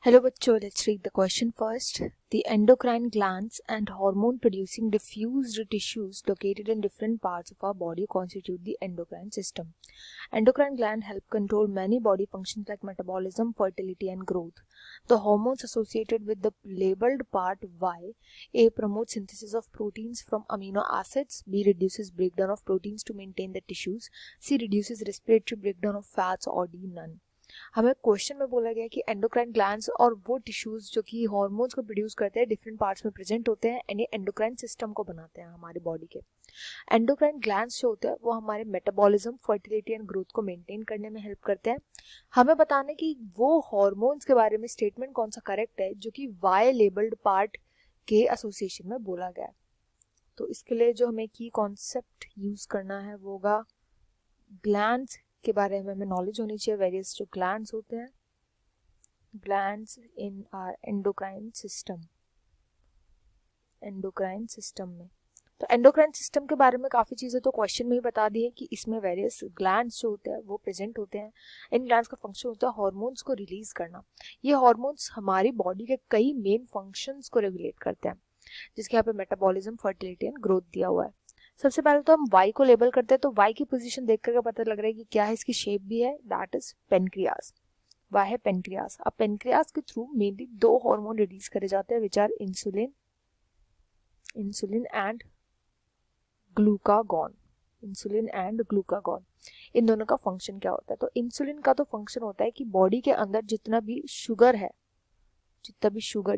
Hello bachcho, let's read the question first. The endocrine glands and hormone producing diffused tissues located in different parts of our body constitute the endocrine system. Endocrine gland help control many body functions like metabolism, fertility and growth. The hormones associated with the labeled part Y, A promotes synthesis of proteins from amino acids, B reduces breakdown of proteins to maintain the tissues, C reduces respiratory breakdown of fats और D none. हमें question में बोला गया कि endocrine glands और वो tissues जो कि हार्मोन्स को प्रोड्यूस करते हैं डिफरेंट पार्ट्स में प्रेजेंट होते हैं एंड ये एंडोक्राइन सिस्टम को बनाते हैं हमारे बॉडी के. एंडोक्राइन ग्लैंड्स जो होते हैं वो हमारे मेटाबॉलिज्म, फर्टिलिटी एंड ग्रोथ को मेंटेन करने में हेल्प करते हैं. हमें बताना कि वो हार्मोन्स के बारे में स्टेटमेंट कौन सा करेक्ट है जो कि वाई लेबल्ड पार्ट के एसोसिएशन में बोला गया है. तो इसके लिए जो हमें की कॉन्सेप्ट यूज करना है वो होगा ग्लैंड्स के बारे में हमें नॉलेज होनी चाहिए. वेरियस जो ग्लैंड्स होते हैं, glands in are endocrine system में. तो एंडोक्राइन सिस्टम के बारे में काफ़ी चीज़ें तो क्वेश्चन में ही बता दी है कि इसमें वेरियस ग्लैंड्स जो होते हैं वो प्रेजेंट होते हैं. इन ग्लैंड्स का फंक्शन होता है हार्मोन्स को रिलीज करना. ये हार्मोन्स हमारी बॉडी के कई मेन फंक्शंस को रेगुलेट करते हैं जिसके यहाँ पे मेटाबॉलिज्म, फर्टिलिटी एंड ग्रोथ दिया हुआ है. सबसे पहले तो हम वाई को लेबल करते हैं. तो वाई की पोजीशन देख कर पता लग रहा है कि क्या है, इसकी शेप भी है, दैट इज पेनक्रियास. वाई है पेनक्रियास. अब पेनक्रियास के थ्रू मेनली दो हार्मोन रिलीज करे जाते हैं which are insulin and glucagon. इन दोनों का फंक्शन क्या होता है? तो इंसुलिन का तो फंक्शन होता है कि बॉडी के अंदर जितना भी शुगर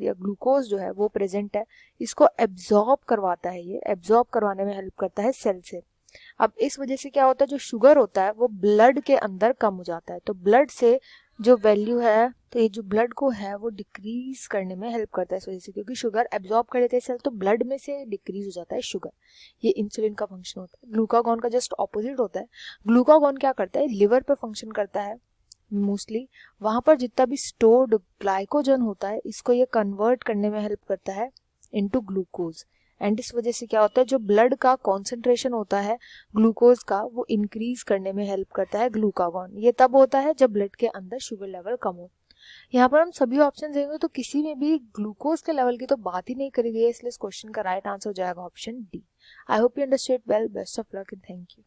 या ग्लूकोज जो है वो प्रेजेंट है इसको एब्जॉर्ब करवाता है. ये एब्जॉर्ब करवाने में हेल्प करता है सेल से. अब इस वजह से क्या होता है, जो शुगर होता है वो ब्लड के अंदर कम हो जाता है. तो ब्लड से जो वैल्यू है, तो ये जो ब्लड को है वो डिक्रीज करने में हेल्प करता है इस वजह से, क्योंकि शुगर एब्जॉर्ब कर लेते हैं सेल तो ब्लड में से डिक्रीज हो जाता है शुगर. ये इंसुलिन का फंक्शन होता है. ग्लूकागॉन का जस्ट ऑपोजिट होता है. ग्लूकागॉन क्या करता है, लिवर पे फंक्शन करता है मोस्टली. वहां पर जितना भी स्टोर्ड ग्लाइकोजन होता है इसको ये कन्वर्ट करने में हेल्प करता है इनटू ग्लूकोज. एंड इस वजह से क्या होता है, जो ब्लड का कॉन्सेंट्रेशन होता है ग्लूकोज का वो इंक्रीज करने में हेल्प करता है ग्लूकागॉन. ये तब होता है जब ब्लड के अंदर शुगर लेवल कम हो. यहाँ पर हम सभी ऑप्शन देंगे तो किसी में भी ग्लूकोज के लेवल की तो बात ही नहीं करी गई है, इसलिए इस क्वेश्चन का राइट आंसर हो जाएगा option D. I hope you understand well. Best of luck and thank you.